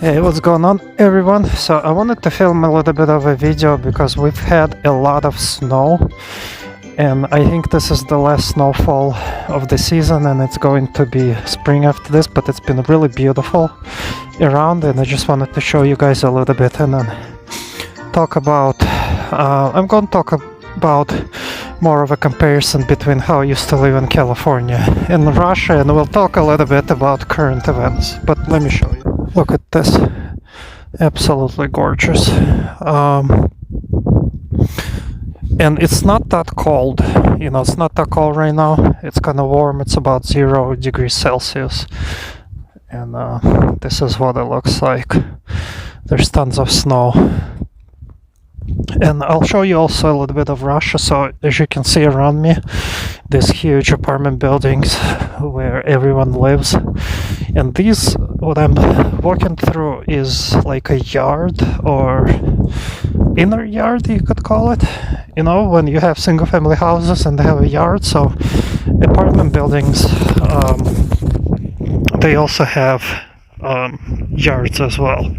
Hey, what's going on, everyone? So I wanted to film a little bit of a video because we've had a lot of snow, and I think this is the last snowfall of the season, and it's going to be spring after this, but it's been really beautiful around, and I just wanted to show you guys a little bit and then talk about I'm going to talk about more of a comparison between how I used to live in California and Russia, and we'll talk a little bit about current events. But let me show you. Look at this. Absolutely gorgeous. And it's not that cold, it's not that cold right now. It's kind of warm. It's about 0 degrees Celsius. And this is what it looks like. There's tons of snow. And I'll show you also a little bit of Russia. So as you can see around me, these huge apartment buildings where everyone lives. And these, what I'm walking through, is like a yard or inner yard, you could call it. When you have single family houses and they have a yard. So apartment buildings, they also have yards as well.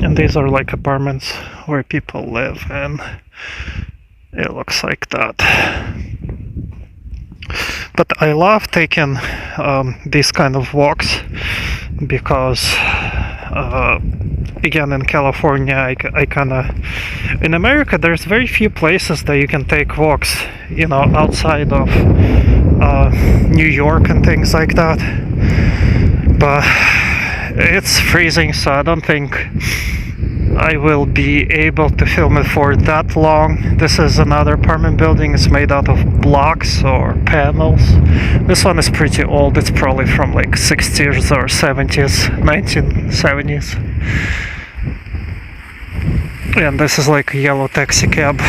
And these are like apartments where people live, and it looks like that. But I love taking these kind of walks because, again, in California, I kind of... In America, there's very few places that you can take walks, outside of New York and things like that. But it's freezing, so I don't think I will be able to film it for that long. This is another apartment building. It's made out of blocks or panels. This one is pretty old. It's probably from like 60s or 70s, 1970s. And this is like a yellow taxi cab.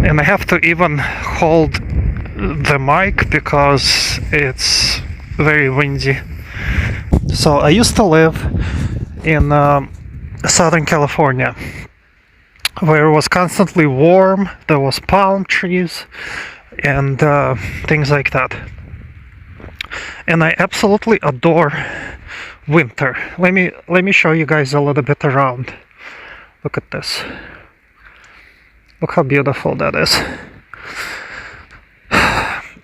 And I have to even hold the mic because it's very windy. So I used to live in Southern California, where it was constantly warm. There was palm trees and things like that. And I absolutely adore winter. Let me show you guys a little bit around. Look at this. Look how beautiful that is.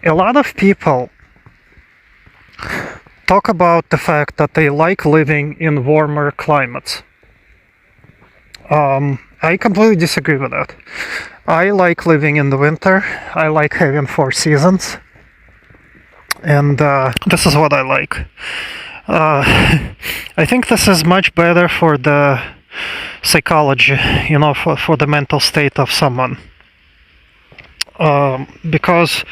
A lot of people talk about the fact that they like living in warmer climates. I completely disagree with that. I like living in the winter. I like having 4 seasons. And this is what I like. I think this is much better for the psychology, for the mental state of someone. Because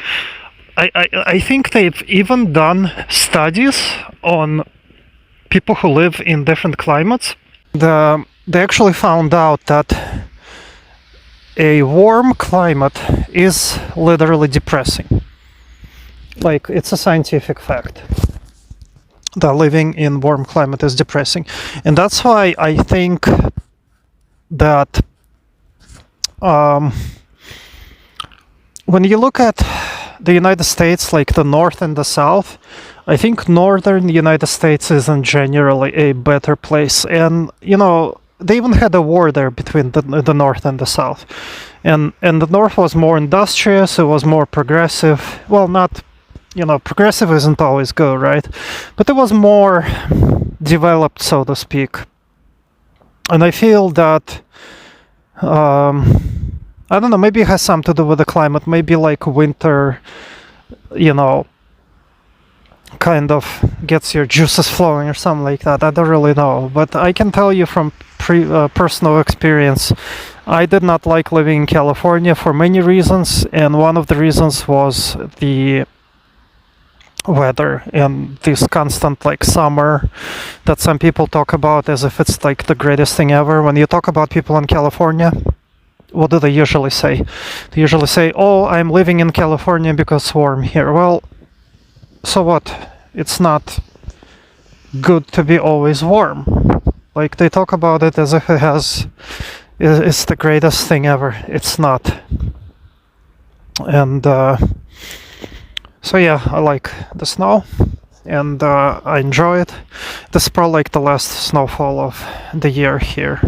I think they've even done studies on people who live in different climates. They actually found out that a warm climate is literally depressing. Like, it's a scientific fact that living in warm climate is depressing. And that's why I think that when you look at the United States, like the North and the South, I think Northern United States isn't generally a better place. And, they even had a war there between the North and the South. And the North was more industrious, it was more progressive. Well, not, progressive isn't always good, right? But it was more developed, so to speak. And I feel that, I don't know, maybe it has something to do with the climate. Maybe like winter, kind of gets your juices flowing or something like that. I don't really know. But I can tell you from personal experience, I did not like living in California for many reasons. And one of the reasons was the weather and this constant like summer that some people talk about as if it's like the greatest thing ever. When you talk about people in California, what do they usually say? They usually say, oh, I'm living in California because it's warm here. Well, so what? It's not good to be always warm. Like, they talk about it as if it's the greatest thing ever. It's not. And So yeah, I like the snow. and I enjoy it. This is probably like the last snowfall of the year here.